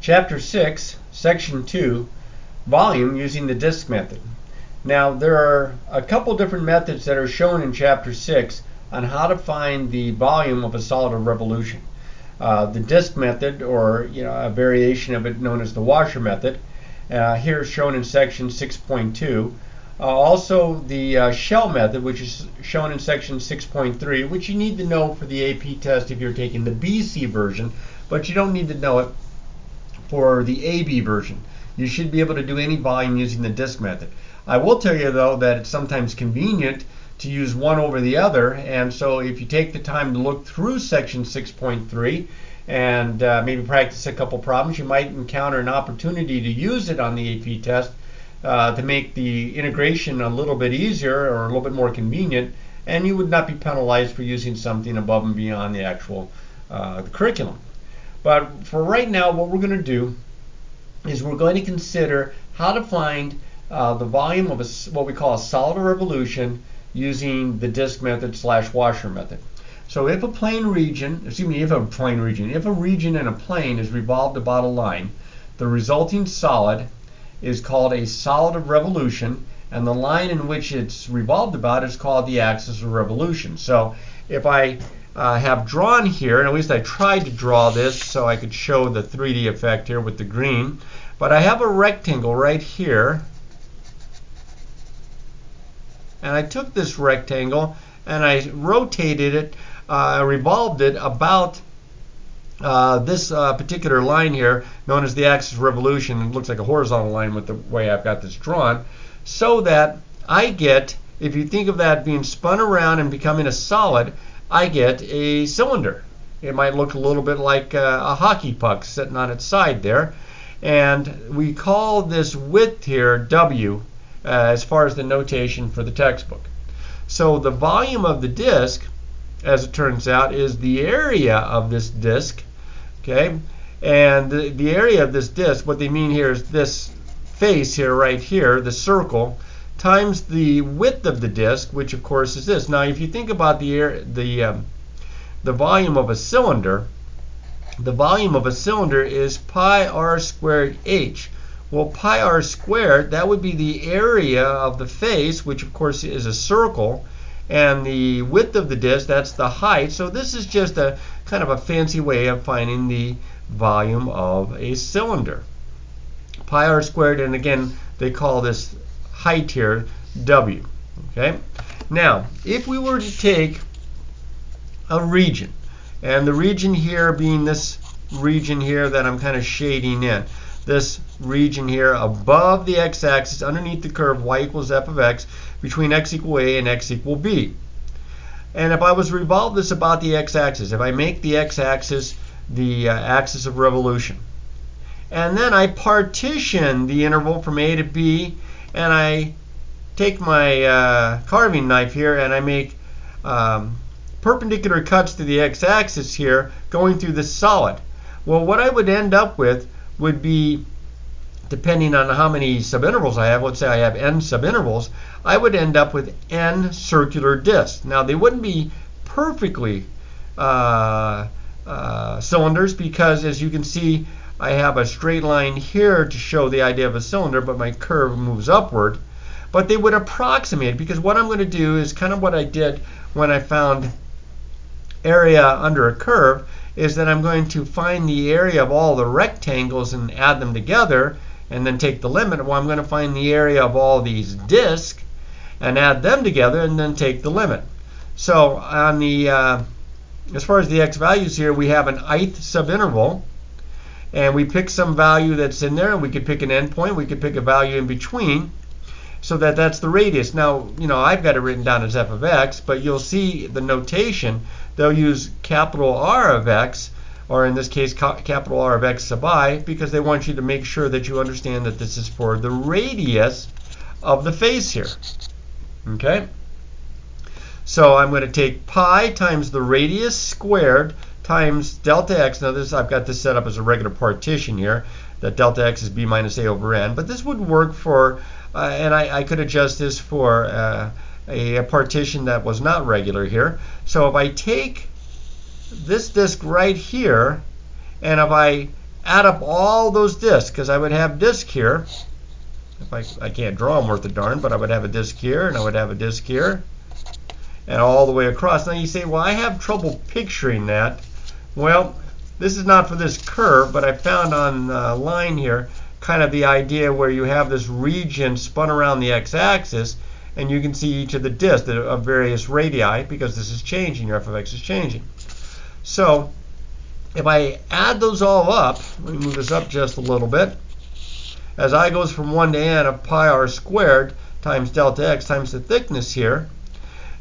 Chapter 6, Section 2, Volume using the disk method. Now there are a couple different methods that are shown in Chapter 6 on how to find the volume of a solid of revolution. The disk method, or a variation of it known as the washer method, here shown in Section 6.2. Also the shell method, which is shown in Section 6.3, which you need to know for the AP test if you're taking the BC version, but you don't need to know it for the AB version. You should be able to do any volume using the disk method. I will tell you though that it's sometimes convenient to use one over the other, and so if you take the time to look through Section 6.3 and maybe practice a couple problems, you might encounter an opportunity to use it on the AP test to make the integration a little bit easier or a little bit more convenient, and you would not be penalized for using something above and beyond the actual the curriculum. But for right now, what we're going to do is we're going to consider how to find the volume of what we call a solid of revolution using the disk method / washer method. So if a region in a plane is revolved about a line, the resulting solid is called a solid of revolution, and the line in which it's revolved about is called the axis of revolution. So if I have drawn here, and at least I tried to draw this so I could show the 3D effect here with the green, but I have a rectangle right here, and I took this rectangle and I rotated it, revolved it about this particular line here known as the axis of revolution. It looks like a horizontal line with the way I've got this drawn, so that I get, if you think of that being spun around and becoming a solid, I get a cylinder. It might look a little bit like a hockey puck sitting on its side there, and we call this width here W as far as the notation for the textbook. So the volume of the disk, as it turns out, is the area of this disk, okay? And the area of this disk, what they mean here is this face here, right here, the circle, times the width of the disk, which of course is this. Now if you think about the volume of a cylinder, the volume of a cylinder is pi r squared h. Well, pi r squared, that would be the area of the face, which of course is a circle, and the width of the disk, that's the height. So this is just a kind of a fancy way of finding the volume of a cylinder. Pi r squared, and again they call this height here W. Okay. Now if we were to take a region, and the region here being this region here that I'm kind of shading in, this region here above the x-axis underneath the curve y equals f of x between x equal a and x equal b. And if I was to revolve this about the x-axis, if I make the x-axis the axis of revolution, and then I partition the interval from a to b, and I take my carving knife here and I make perpendicular cuts to the x-axis here going through this solid. Well, what I would end up with would be, depending on how many subintervals I have, let's say I have n subintervals, I would end up with n circular disks. Now they wouldn't be perfectly cylinders, because as you can see I have a straight line here to show the idea of a cylinder, but my curve moves upward. But they would approximate, because what I'm going to do is kind of what I did when I found area under a curve, is that I'm going to find the area of all the rectangles and add them together and then take the limit. Well, I'm going to find the area of all these disks and add them together and then take the limit. So on the as far as the x values here, we have an ith subinterval, and we pick some value that's in there. We could pick an endpoint, we could pick a value in between, so that that's the radius. Now, I've got it written down as f of x, but you'll see the notation. They'll use capital R of x, or in this case capital R of x sub I, because they want you to make sure that you understand that this is for the radius of the face here. Okay? So I'm going to take pi times the radius squared times delta x. Now this, I've got this set up as a regular partition here, that delta x is b minus a over n, but this would work for, and I could adjust this for a partition that was not regular here. So if I take this disk right here, and if I add up all those disks, because I would have disk here. If I can't draw them worth a darn, but I would have a disk here, and I would have a disk here, and all the way across. Now you say, well, I have trouble picturing that. Well, this is not for this curve, but I found on the line here kind of the idea where you have this region spun around the x-axis, and you can see each of the disks of various radii, because this is changing, your f of x is changing. So if I add those all up, let me move this up just a little bit. As I goes from 1 to n of pi r squared times delta x times the thickness here,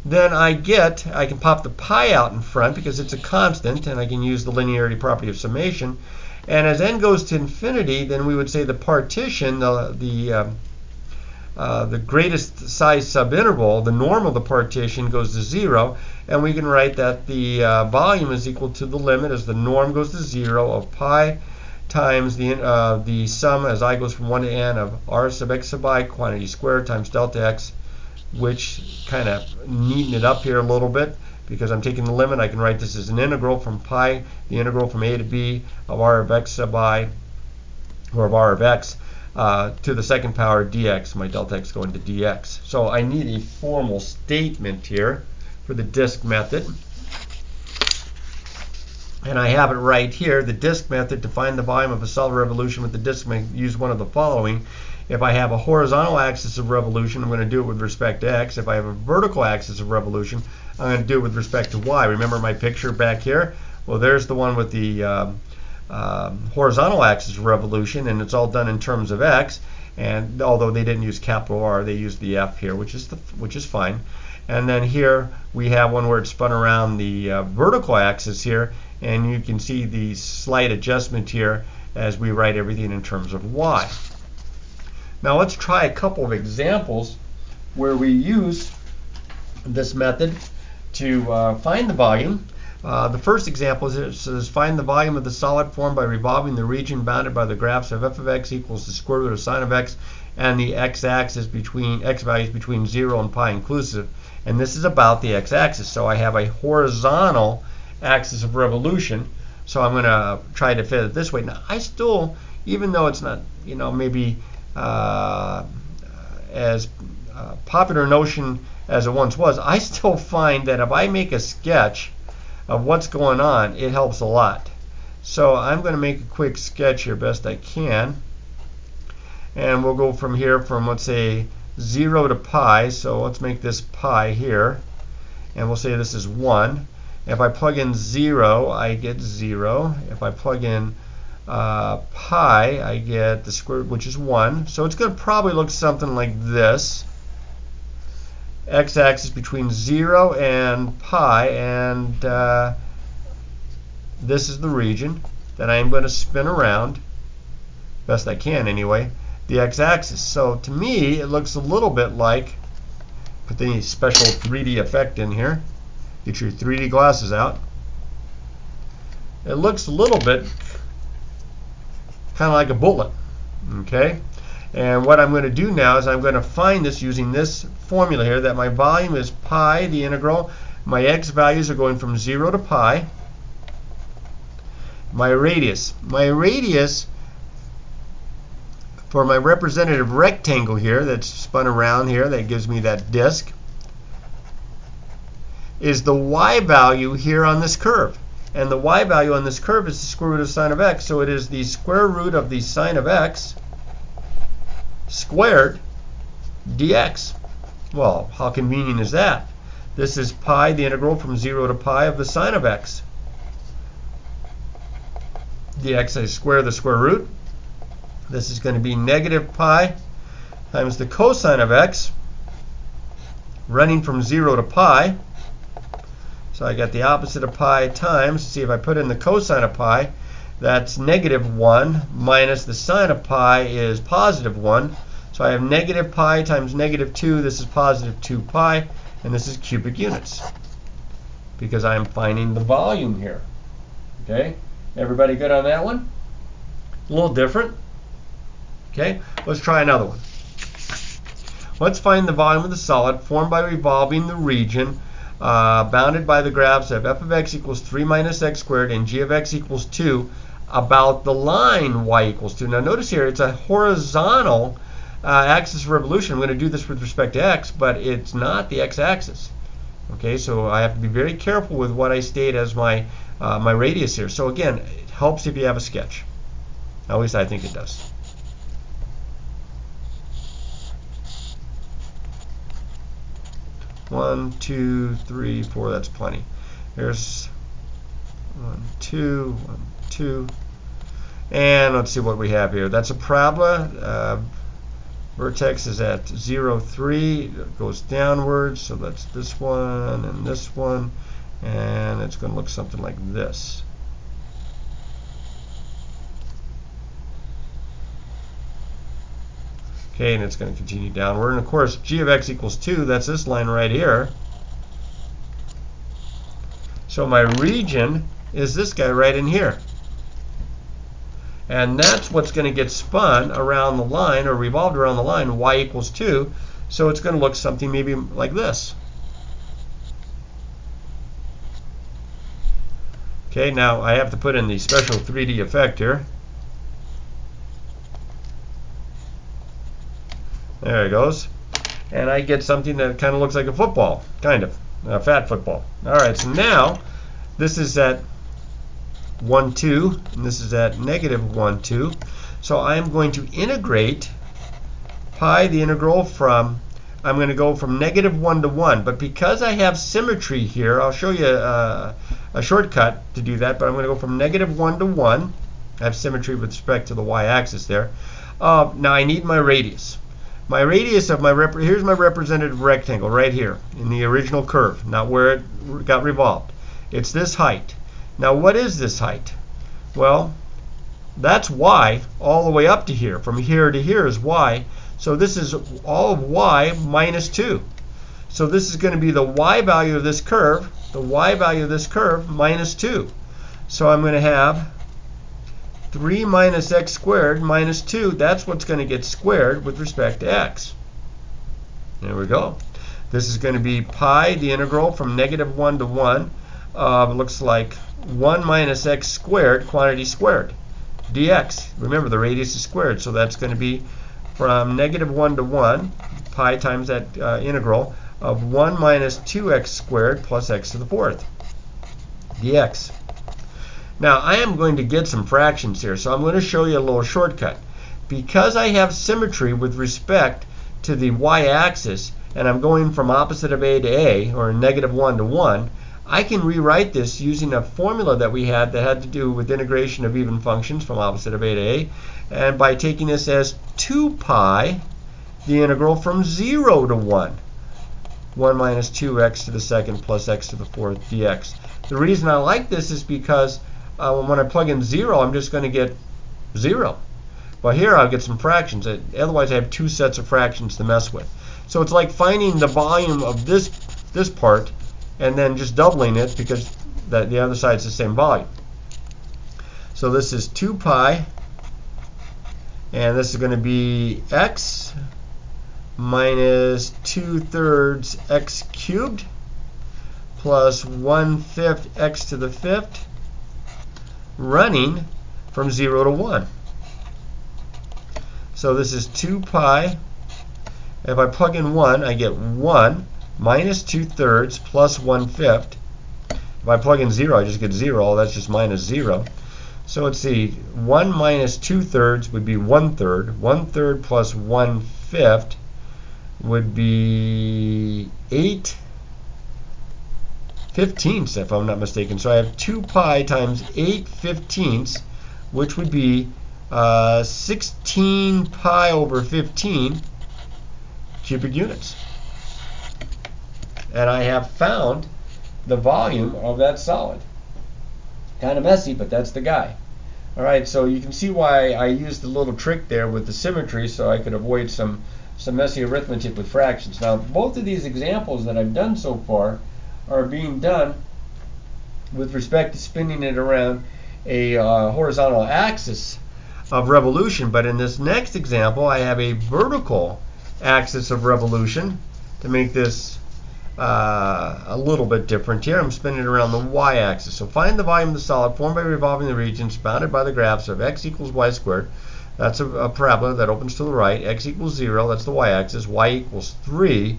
then I can pop the pi out in front because it's a constant, and I can use the linearity property of summation. And as n goes to infinity, then we would say the partition, the greatest size subinterval, the norm of the partition goes to 0, and we can write that the volume is equal to the limit as the norm goes to 0 of pi times the sum as I goes from 1 to n of r sub x sub I quantity squared times delta x, which kind of neaten it up here a little bit because I'm taking the limit. I can write this as an integral from pi, the integral from a to b of r of x sub I, or of r of x, to the second power dx, my delta x going to dx. So I need a formal statement here for the disk method. And I have it right here, the disk method to find the volume of a solid revolution with the disk may use one of the following. If I have a horizontal axis of revolution, I'm going to do it with respect to x. If I have a vertical axis of revolution, I'm going to do it with respect to y. Remember my picture back here? Well, there's the one with the horizontal axis of revolution, and it's all done in terms of x. And although they didn't use capital R, they used the f here, which is fine. And then here we have one where it's spun around the vertical axis here, and you can see the slight adjustment here as we write everything in terms of y. Now let's try a couple of examples where we use this method to find the volume. The first example says find the volume of the solid form by revolving the region bounded by the graphs of f of x equals the square root of sine of x and the x-axis between x values between 0 and pi inclusive. And this is about the x-axis. So I have a horizontal axis of revolution. So I'm going to try to fit it this way. Now I still, even though it's not, maybe as popular notion as it once was, I still find that if I make a sketch of what's going on, it helps a lot. So I'm going to make a quick sketch here best I can. And we'll go from here from, let's say, 0 to pi. So let's make this pi here. And we'll say this is 1. If I plug in 0, I get 0. If I plug in pi, I get the square root, which is 1. So it's going to probably look something like this. X-axis between 0 and pi, and this is the region that I am going to spin around, best I can anyway, the x-axis. So to me, it looks a little bit like, put the special 3D effect in here, get your 3D glasses out. It looks a little bit kind of like a bullet, okay? And what I'm going to do now is I'm going to find this using this formula here, that my volume is pi, the integral. My x values are going from 0 to pi. My radius for my representative rectangle here that's spun around here, that gives me that disk, is the y value here on this curve. And the y value on this curve is the square root of sine of x. So it is the square root of the sine of x squared dx. Well, how convenient is that? This is pi, the integral from 0 to pi of the sine of x. dx, I square the square root. This is going to be negative pi times the cosine of x, running from 0 to pi. So I got the opposite of pi times, see if I put in the cosine of pi, that's negative 1 minus the sine of pi is positive 1. So I have negative pi times negative 2. This is positive 2 pi. And this is cubic units because I'm finding the volume here. Okay? Everybody good on that one? A little different. Okay? Let's try another one. Let's find the volume of the solid formed by revolving the region bounded by the graphs of f of x equals 3 minus x squared and g of x equals 2. about the line y equals 2. Now notice here, it's a horizontal axis of revolution. I'm going to do this with respect to x, but it's not the x-axis. Okay, so I have to be very careful with what I state as my my radius here. So again, it helps if you have a sketch. At least I think it does. One, two, three, four. That's plenty. There's 1, 2, 1, 2. And let's see what we have here. That's a parabola. Vertex is at 0, 3. It goes downwards. So that's this one and this one. And it's going to look something like this. Okay, and it's going to continue downward. And of course, g of x equals 2. That's this line right here. So my region is this guy right in here. And that's what's going to get spun around the line, or revolved around the line, y equals 2. So it's going to look something maybe like this. Okay, now I have to put in the special 3D effect here. There it goes. And I get something that kind of looks like a football, kind of, a fat football. All right, so now this is at 1, 2, and this is at negative 1, 2. So I'm going to integrate pi, the integral from, I'm going to go from negative 1 to 1. But because I have symmetry here, I'll show you a shortcut to do that. But I'm going to go from negative 1 to 1. I have symmetry with respect to the y-axis there. Now I need my radius. My radius of my here's my representative rectangle right here in the original curve, not where it got revolved. It's this height. Now what is this height? Well, that's y all the way up to here. From here to here is y. So this is all of y minus 2. So this is going to be the y value of this curve, the y value of this curve minus 2. So I'm going to have 3 minus x squared minus 2. That's what's going to get squared with respect to x. There we go. This is going to be pi, the integral from negative 1 to 1. Looks like 1 minus x squared, quantity squared, dx. Remember, the radius is squared, so that's going to be from negative 1 to 1, pi times that integral of 1 minus 2x squared plus x to the 4th, dx. Now, I am going to get some fractions here, so I'm going to show you a little shortcut. Because I have symmetry with respect to the y-axis, and I'm going from opposite of a to a, or negative 1 to 1, I can rewrite this using a formula that we had that had to do with integration of even functions from opposite of a to a, and by taking this as 2 pi, the integral from 0 to 1, 1 minus 2x to the second plus x to the 4th dx. The reason I like this is because when I plug in 0, I'm just going to get 0. But here I'll get some fractions. Otherwise, I have two sets of fractions to mess with. So it's like finding the volume of this part and then just doubling it because the other side's the same volume. So this is 2 pi, and this is going to be x minus 2/3 x cubed plus 1/5 x to the 5th, running from 0 to 1. So this is 2 pi. If I plug in 1, I get 1 minus 2/3 plus 1/5. If I plug in 0, I just get 0. That's just minus 0. So let's see. 1 minus 2/3 would be 1/3. 1/3 plus 1/5 would be 8/15, if I'm not mistaken. So I have 2 pi times 8/15, which would be 16 pi over 15 cubic units. And I have found the volume of that solid. Kind of messy, but that's the guy. All right, so you can see why I used the little trick there with the symmetry so I could avoid some messy arithmetic with fractions. Now, both of these examples that I've done so far are being done with respect to spinning it around a horizontal axis of revolution. But in this next example, I have a vertical axis of revolution to make this a little bit different here. I'm spinning it around the y-axis. So find the volume of the solid formed by revolving the regions bounded by the graphs of x equals y squared. That's a parabola that opens to the right. X equals 0, that's the y-axis. Y equals 3,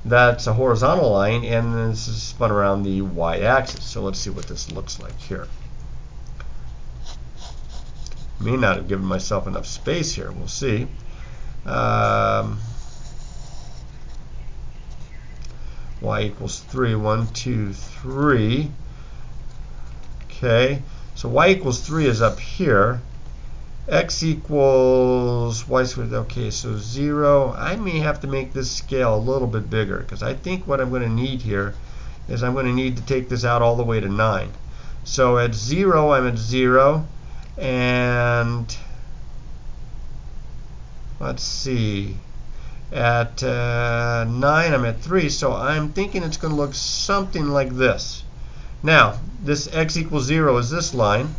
that's a horizontal line, and this is spun around the y-axis. So let's see what this looks like here. May not have given myself enough space here. We'll see. Y equals 3. 1, 2, 3. Okay. So y equals 3 is up here. X equals y squared. Okay, so 0. I may have to make this scale a little bit bigger because I think what I'm going to need here is I'm going to need to take this out all the way to 9. So at 0, I'm at 0. And let's see. At 9, I'm at 3. So I'm thinking it's going to look something like this. Now, this x equals 0 is this line.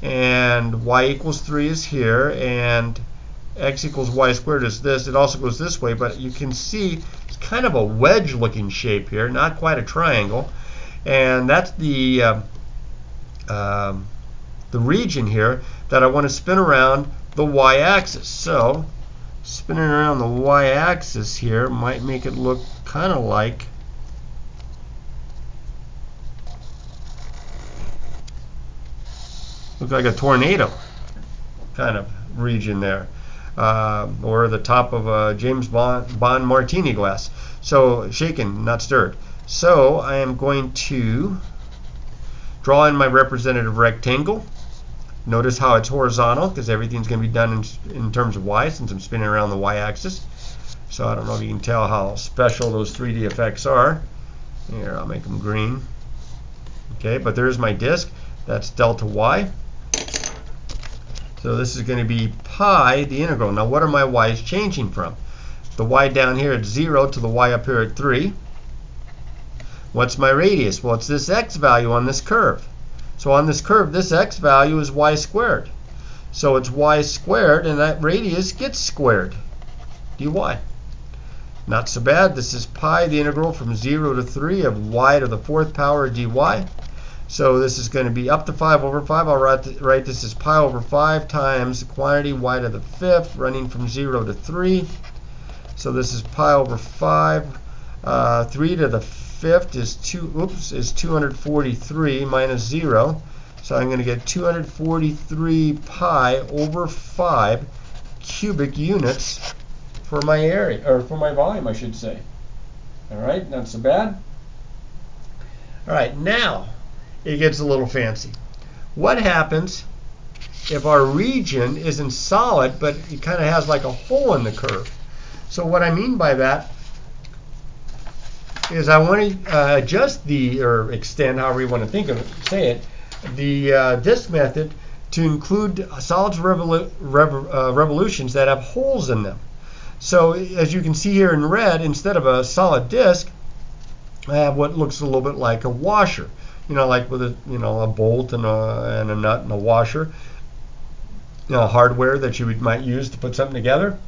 And y equals 3 is here, and x equals y squared is this. It also goes this way, but you can see it's kind of a wedge looking shape here, not quite a triangle. And that's the region here that I want to spin around the y-axis. So spinning around the y-axis here might make it look kind of like a tornado kind of region there, or the top of a James Bond martini glass. So shaken, not stirred. So I am going to draw in my representative rectangle. Notice how it's horizontal because everything's going to be done in terms of y since I'm spinning around the y-axis. So I don't know if you can tell how special those 3D effects are. Here, I'll make them green. Okay, but there's my disk. That's delta y. So this is going to be pi, the integral. Now what are my y's changing from? The y down here at 0 to the y up here at 3. What's my radius? Well, it's this x value on this curve. So on this curve, this x value is y squared. So it's y squared, and that radius gets squared, dy. Not so bad. This is pi, the integral from 0 to 3 of y to the 4th power dy. So this is going to be up to 5 over 5. I'll write this as pi over 5 times the quantity y to the 5th running from 0 to 3. So this is pi over 5. 3 to the 5th is 243 minus 0. So I'm going to get 243 pi over 5 cubic units for my area, or for my volume, I should say. All right, not so bad. All right, now it gets a little fancy. What happens if our region isn't solid, but it kind of has like a hole in the curve? So what I mean by that is I want to adjust or extend, however you want to say it, the disk method to include solids revolutions that have holes in them. So as you can see here in red, instead of a solid disk, I have what looks a little bit like a washer. You know, like with a bolt and a nut and a washer. You know, hardware that you might use to put something together.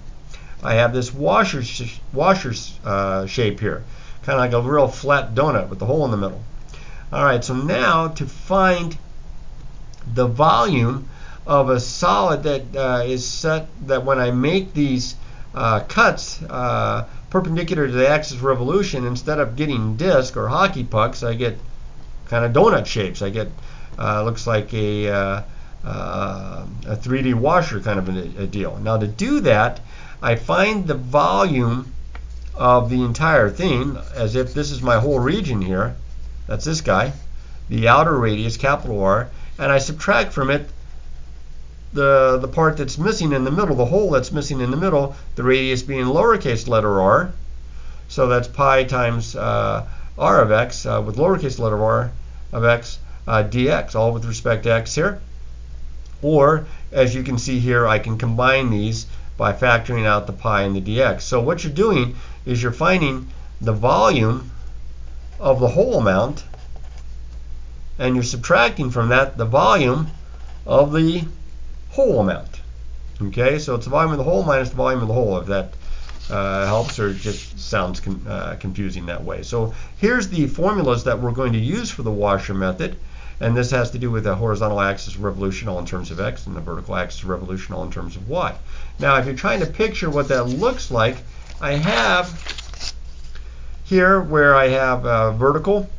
I have this washer shape here, kind of like a real flat donut with the hole in the middle. All right, so now to find the volume of a solid that is set, that when I make these cuts perpendicular to the axis of revolution, instead of getting disc or hockey pucks, I get kind of donut shapes. I get looks like a 3D washer kind of a deal. Now to do that, I find the volume of the entire thing as if this is my whole region here. That's this guy, the outer radius, capital R, and I subtract from it the part that's missing in the middle, the hole that's missing in the middle, the radius being lowercase letter r. So that's pi times r of x with lowercase letter r of x dx, all with respect to x here. Or, as you can see here, I can combine these by factoring out the pi and the dx. So what you're doing is you're finding the volume of the whole amount, and you're subtracting from that the volume of the whole amount. Okay, so it's the volume of the whole minus the volume of the whole, if that helps, or it just sounds confusing that way. So here's the formulas that we're going to use for the washer method. And this has to do with the horizontal axis of revolution, all in terms of x, and the vertical axis of revolution, all in terms of y. Now, if you're trying to picture what that looks like, I have here where I have vertical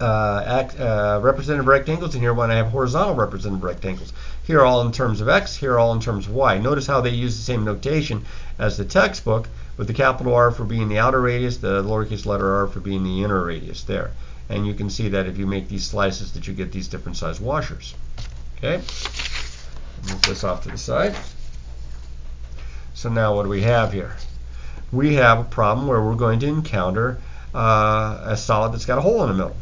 representative rectangles, and here when I have horizontal representative rectangles. Here all in terms of x, here all in terms of y. Notice how they use the same notation as the textbook, with the capital R for being the outer radius, the lowercase letter r for being the inner radius there. And you can see that if you make these slices that you get these different size washers. Okay, move this off to the side. So now what do we have here? We have a problem where we're going to encounter a solid that's got a hole in the middle.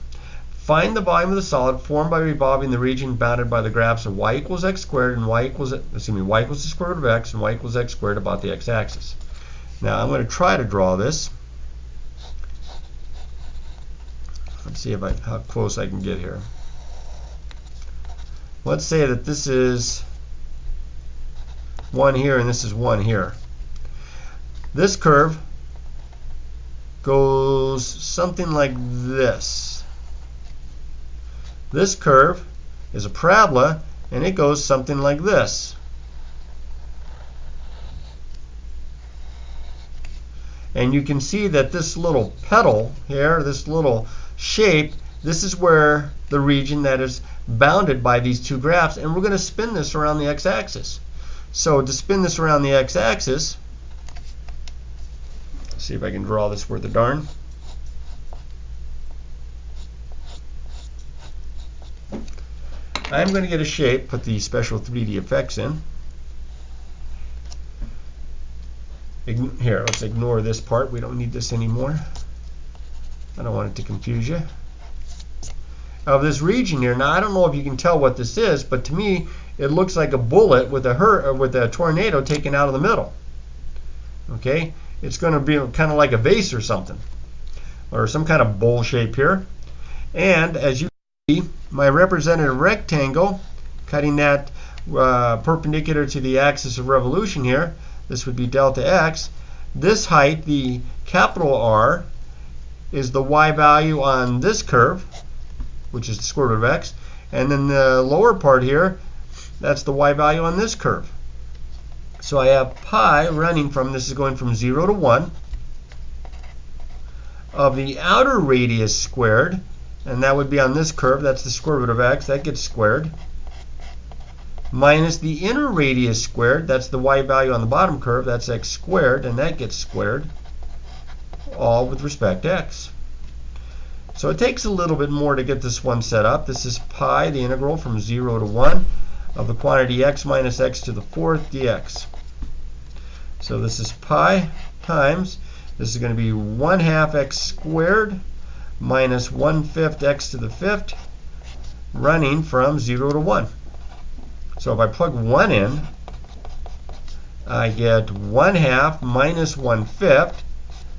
Find the volume of the solid formed by revolving the region bounded by the graphs of y equals x squared and y equals the square root of x and y equals x squared about the x-axis. Now I'm going to try to draw this. Let's see how close I can get here. Let's say that this is 1 here and this is 1 here. This curve goes something like this. This curve is a parabola and it goes something like this. And you can see that this little petal here, this little shape, this is where the region that is bounded by these two graphs, and we're going to spin this around the x-axis. So to spin this around the x-axis, see if I can draw this worth a darn. I'm going to get a shape, put the special 3D effects in. Here, let's ignore this part. We don't need this anymore. I don't want it to confuse you. Of this region here, now I don't know if you can tell what this is, but to me it looks like a bullet with a tornado taken out of the middle. Okay, it's going to be kind of like a vase or something, or some kind of bowl shape here. And as you see, my representative rectangle, cutting that perpendicular to the axis of revolution here, this would be delta x. This height, the capital R, is the y value on this curve, which is the square root of x, and then the lower part here, that's the y value on this curve. So I have pi running from, this is going from 0 to 1, of the outer radius squared, and that would be on this curve, that's the square root of x, that gets squared, minus the inner radius squared, that's the y value on the bottom curve, that's x squared, and that gets squared, all with respect to x. So it takes a little bit more to get this one set up. This is pi, the integral from 0 to 1 of the quantity x minus x to the 4th dx. So this is pi times, this is going to be 1/2 x squared minus 1/5 x to the 5th, running from 0 to 1. So if I plug 1 in, I get 1/2 minus 1/5,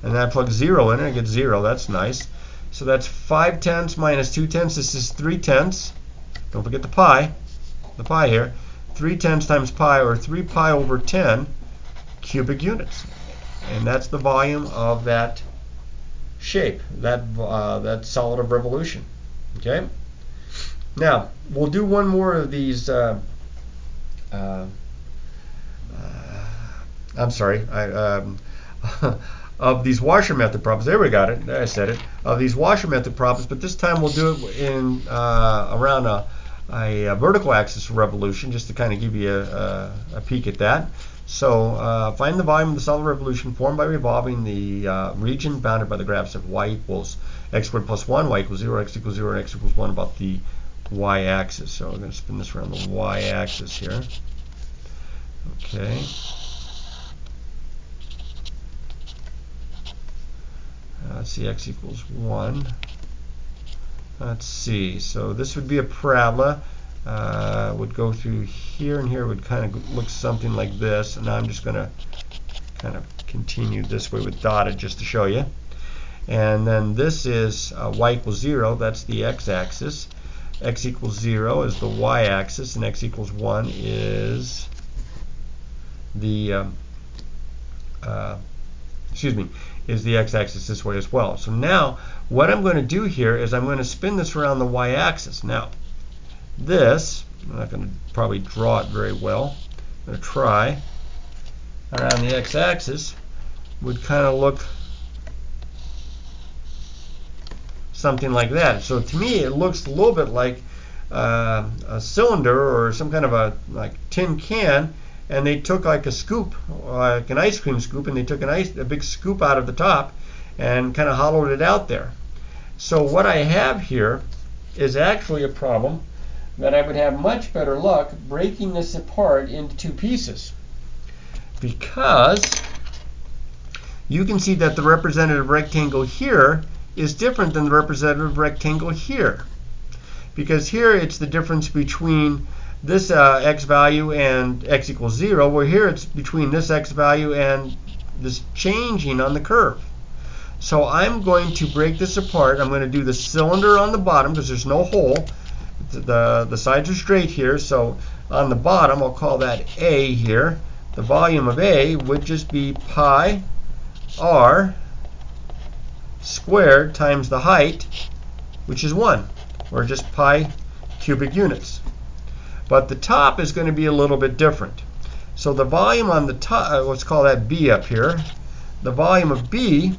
and then I plug 0 in and I get 0. That's nice. So that's 5/10 minus 2/10. This is 3/10. Don't forget the pi here. 3/10 times pi, or 3 pi over 10 cubic units. And that's the volume of that shape, that solid of revolution. Okay? Now, we'll do one more of these. Of these washer method problems. There we got it. There I said it. Of these washer method problems, but this time we'll do it in around a vertical axis of revolution, just to kind of give you a peek at that. So find the volume of the solid revolution formed by revolving the region bounded by the graphs of y equals x squared plus 1, y equals 0, x equals 0, and x equals 1 about the y-axis. So we're going to spin this around the y-axis here. Okay. Let's see, x equals 1. Let's see, so this would be a parabola. Would go through here, and here would kind of look something like this. And now I'm just going to kind of continue this way with dotted just to show you. And then this is y equals 0, that's the x-axis. X equals 0 is the y-axis, and x equals 1 is the is the x-axis this way as well. So now what I'm going to do here is I'm going to spin this around the y-axis. Now this, I'm not going to probably draw it very well. I'm going to try around the x-axis would kind of look something like that. So to me it looks a little bit like a cylinder or some kind of a tin can, and they took like a scoop, like an ice cream scoop, and they took a big scoop out of the top and kind of hollowed it out there. So what I have here is actually a problem that I would have much better luck breaking this apart into two pieces, because you can see that the representative rectangle here is different than the representative rectangle here, because here it's the difference between this x value and x equals 0, where here it's between this x value and this changing on the curve. So I'm going to break this apart. I'm going to do the cylinder on the bottom because there's no hole. The sides are straight here, so on the bottom I'll call that A here. The volume of A would just be pi r squared times the height, which is 1, or just pi cubic units. But the top is going to be a little bit different. So the volume on the top, let's call that B up here. The volume of B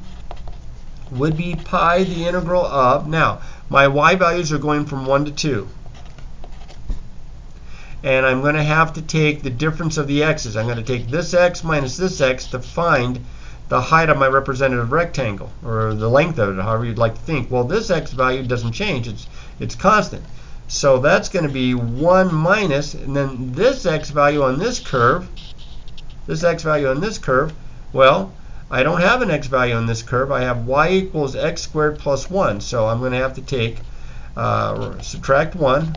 would be pi the integral of, now my y values are going from 1 to 2. And I'm going to have to take the difference of the x's. I'm going to take this x minus this x to find the height of my representative rectangle, or the length of it, however you'd like to think. Well, this x value doesn't change. It's constant. So that's going to be 1 minus, and then this x value on this curve, well, I don't have an x value on this curve. I have y equals x squared plus 1. So I'm going to have to take, subtract 1,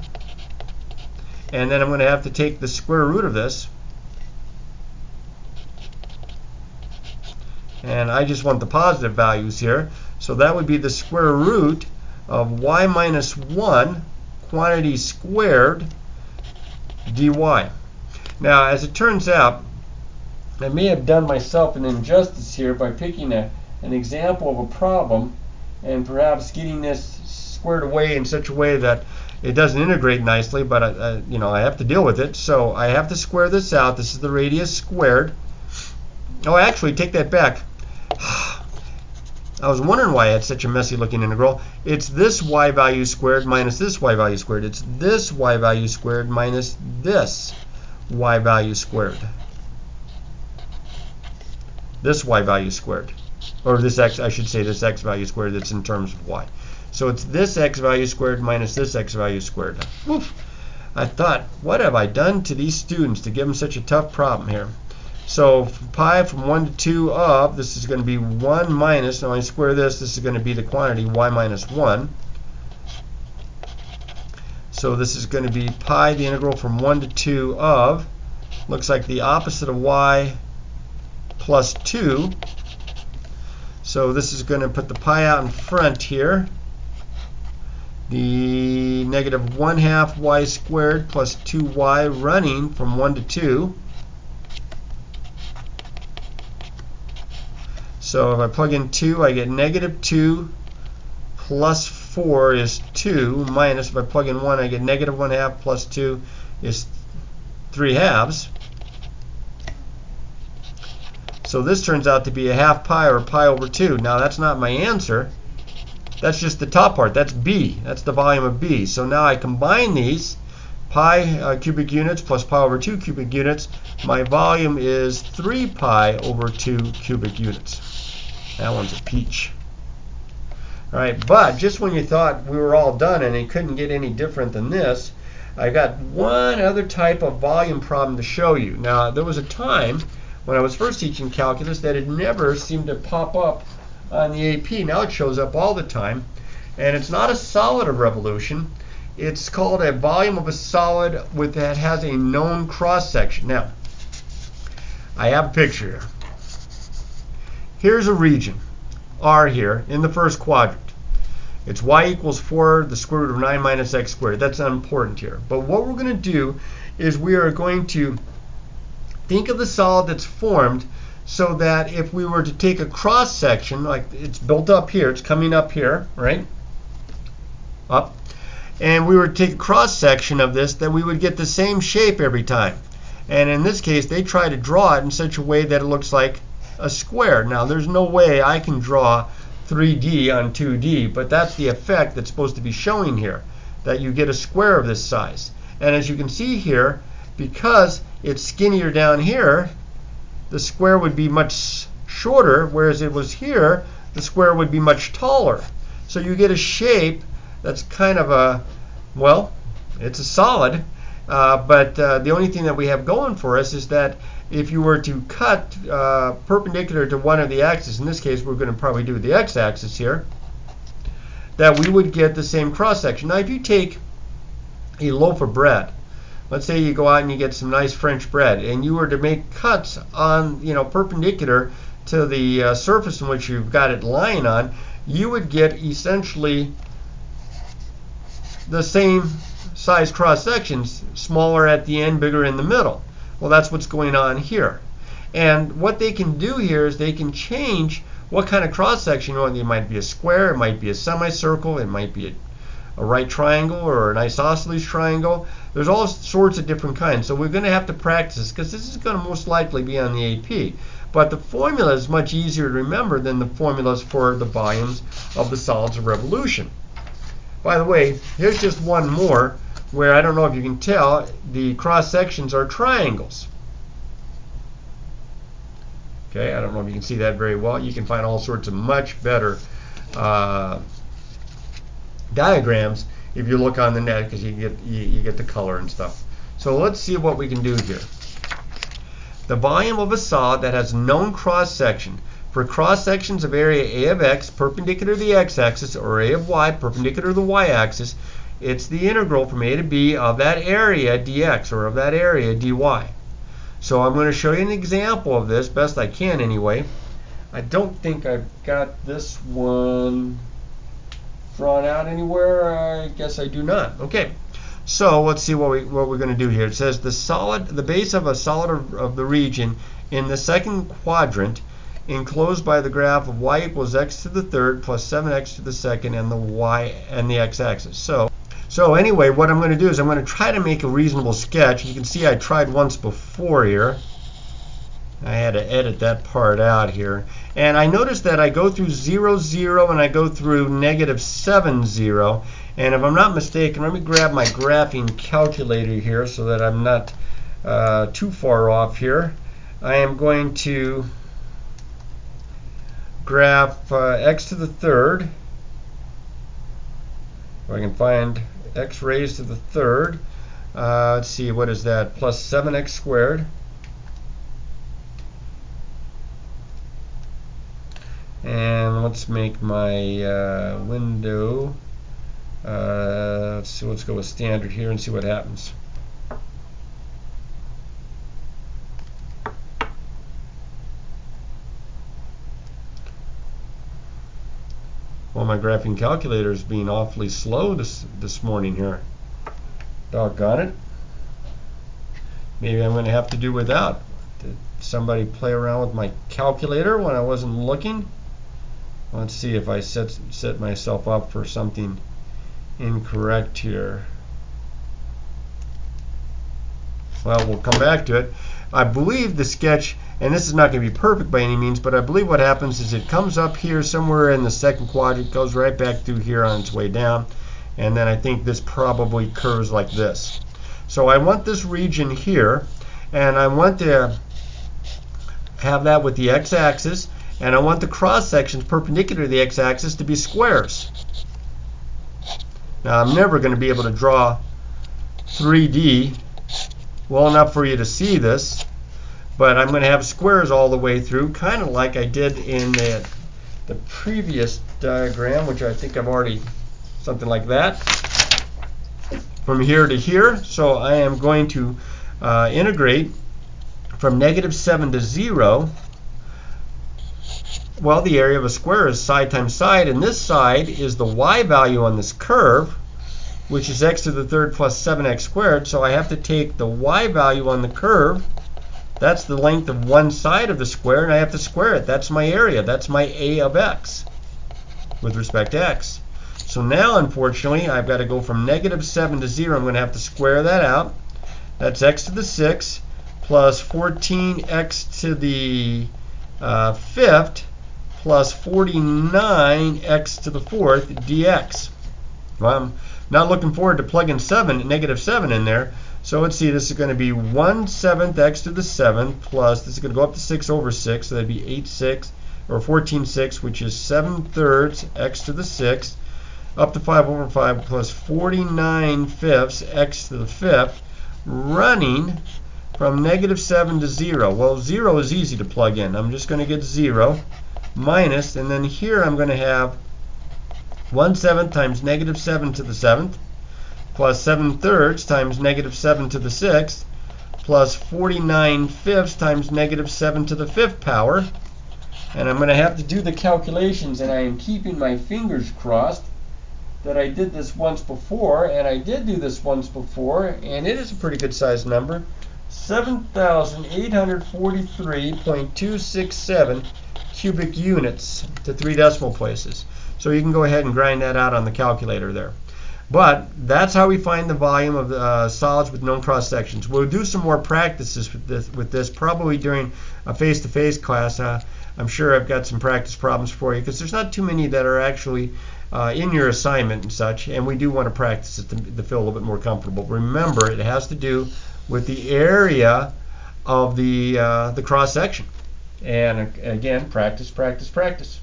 and then I'm going to have to take the square root of this. And I just want the positive values here. So that would be the square root of y minus 1 quantity squared dy. Now, as it turns out, I may have done myself an injustice here by picking an example of a problem and perhaps getting this squared away in such a way that it doesn't integrate nicely, but I have to deal with it. So I have to square this out. This is the radius squared. Oh, actually, take that back. I was wondering why I had such a messy looking integral. It's this y value squared minus this y value squared. It's this y value squared minus this y value squared. This y value squared. Or this x, I should say this x value squared that's in terms of y. So it's this x value squared minus this x value squared. Oof. I thought, what have I done to these students to give them such a tough problem here? So pi from 1 to 2 of, this is going to be 1 minus, now I square this is going to be the quantity y minus 1. So this is going to be pi the integral from 1 to 2 of, looks like the opposite of y plus 2. So this is going to put the pi out in front here. The negative 1/2 y squared plus 2y running from 1 to 2. So if I plug in 2, I get negative 2 plus 4 is 2, minus, if I plug in 1, I get negative 1/2 plus 2 is 3/2. So this turns out to be a half pi, or pi over 2. Now that's not my answer. That's just the top part. That's B. That's the volume of B. So now I combine these, pi cubic units plus pi over 2 cubic units. My volume is 3 pi over 2 cubic units. That one's a peach. All right, but just when you thought we were all done and it couldn't get any different than this, I got one other type of volume problem to show you. Now, there was a time when I was first teaching calculus that it never seemed to pop up on the AP. Now it shows up all the time, and it's not a solid of revolution. It's called a volume of a solid that has a known cross section. Now, I have a picture here. Here's a region, R here, in the first quadrant. It's y equals 4, the square root of 9 minus x squared. That's unimportant here. But what we're going to do is we are going to think of the solid that's formed so that if we were to take a cross section, like it's built up here, it's coming up here, right? Up. And we were to take a cross section of this, that we would get the same shape every time. And in this case, they try to draw it in such a way that it looks like a square. Now, there's no way I can draw 3D on 2D, but that's the effect that's supposed to be showing here, that you get a square of this size. And as you can see here, because it's skinnier down here, the square would be much shorter, whereas it was here, the square would be much taller. So you get a shape that's kind of a, well, it's a solid, but the only thing that we have going for us is that if you were to cut perpendicular to one of the axes, in this case we're going to probably do the x-axis here, that we would get the same cross section. Now if you take a loaf of bread, let's say you go out and you get some nice French bread, and you were to make cuts on, perpendicular to the surface in which you've got it lying on, you would get essentially the same size cross sections, smaller at the end, bigger in the middle. Well, that's what's going on here. And what they can do here is they can change what kind of cross section you want. It might be a square, it might be a semicircle, it might be a right triangle or an isosceles triangle. There's all sorts of different kinds. So we're going to have to practice this, because this is going to most likely be on the AP. But the formula is much easier to remember than the formulas for the volumes of the solids of revolution. By the way, here's just one more where I don't know if you can tell, the cross sections are triangles. Okay, I don't know if you can see that very well. You can find all sorts of much better diagrams if you look on the net, because you get the color and stuff. So let's see what we can do here. The volume of a solid that has known cross section. For cross sections of area A of x perpendicular to the x-axis, or A of y perpendicular to the y-axis, it's the integral from A to B of that area dx, or of that area dy. So I'm going to show you an example of this, best I can anyway. I don't think I've got this one drawn out anywhere. I guess I do not. Okay, so let's see what we're going to do here. It says the base of a solid of the region in the second quadrant, enclosed by the graph of y equals x to the third plus 7x to the second and the y and the x-axis. So anyway, what I'm going to do is I'm going to try to make a reasonable sketch. You can see I tried once before here. I had to edit that part out here. And I noticed that I go through 0, 0, and I go through -7, 0. And if I'm not mistaken, let me grab my graphing calculator here so that I'm not too far off here. I am going to graph x to the third. If I can find x raised to the third. Let's see, what is that? Plus 7x squared. And let's make my window. Let's go with standard here and see what happens. Well, my graphing calculator is being awfully slow this morning here. Doggone it. Maybe I'm going to have to do without. Did somebody play around with my calculator when I wasn't looking? Let's see if I set myself up for something incorrect here. Well, we'll come back to it. I believe the sketch, and this is not going to be perfect by any means, but I believe what happens is it comes up here somewhere in the second quadrant, goes right back through here on its way down, and then I think this probably curves like this. So I want this region here, and I want to have that with the x-axis, and I want the cross sections perpendicular to the x-axis to be squares. Now I'm never going to be able to draw 3D well enough for you to see this, but I'm going to have squares all the way through, kind of like I did in the previous diagram, which I think I've already, something like that, from here to here. So I am going to integrate from -7 to 0. Well, the area of a square is side times side, and this side is the y value on this curve, which is x to the third plus 7x squared. So I have to take the y value on the curve, That's the length of one side of the square, and I have to square it. That's my area. That's my A of x with respect to x. So now, unfortunately, I've got to go from -7 to 0. I'm going to have to square that out. That's x to the 6 plus 14x to the 5th plus 49x to the 4th dx. Well, I'm not looking forward to plugging -7 in there. So let's see, this is going to be 1/7 x to the 7th plus, this is going to go up to 6 over 6, so that'd be 8/6 or 14/6, which is 7/3 x to the 6th, up to 5 over 5 plus 49/5 x to the 5th, running from -7 to 0. Well, 0 is easy to plug in. I'm just going to get 0 minus, and then here I'm going to have 1/7 times -7 to the 7th plus 7/3 times -7 to the 6th plus 49/5 times -7 to the 5th power. And I'm going to have to do the calculations, and I am keeping my fingers crossed that I did this once before, and I did do this once before, and it is a pretty good sized number. 7,843.267 cubic units to 3 decimal places. So you can go ahead and grind that out on the calculator there. But that's how we find the volume of the solids with known cross sections. We'll do some more practices with this probably during a face-to-face class. I'm sure I've got some practice problems for you because there's not too many that are actually in your assignment and such, and we do want to practice it to feel a little bit more comfortable. Remember, it has to do with the area of the cross section. And again, practice, practice, practice.